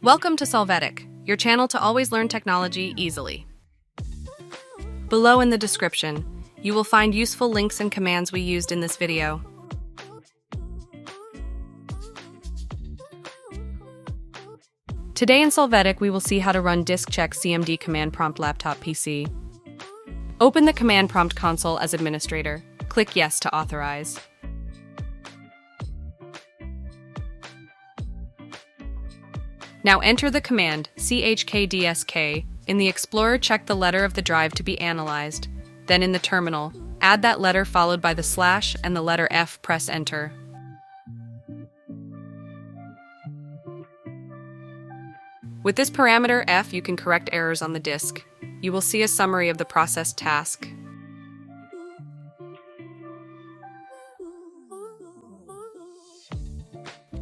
Welcome to Solvetic, your channel to always learn technology easily. Below in the description, you will find useful links and commands we used in this video. Today in Solvetic, we will see how to run disk check CMD command prompt laptop PC. Open the command prompt console as administrator. Click Yes to authorize. Now enter the command chkdsk. In the Explorer, check the letter of the drive to be analyzed. Then in the terminal, add that letter followed by the slash and the letter F, press enter. With this parameter F, you can correct errors on the disk. You will see a summary of the processed task.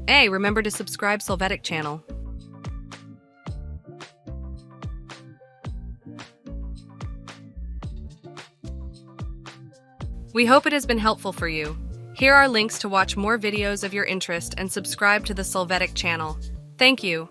Hey, remember to subscribe Solvetic channel. We hope it has been helpful for you. Here are links to watch more videos of your interest and subscribe to the Solvetic channel. Thank you.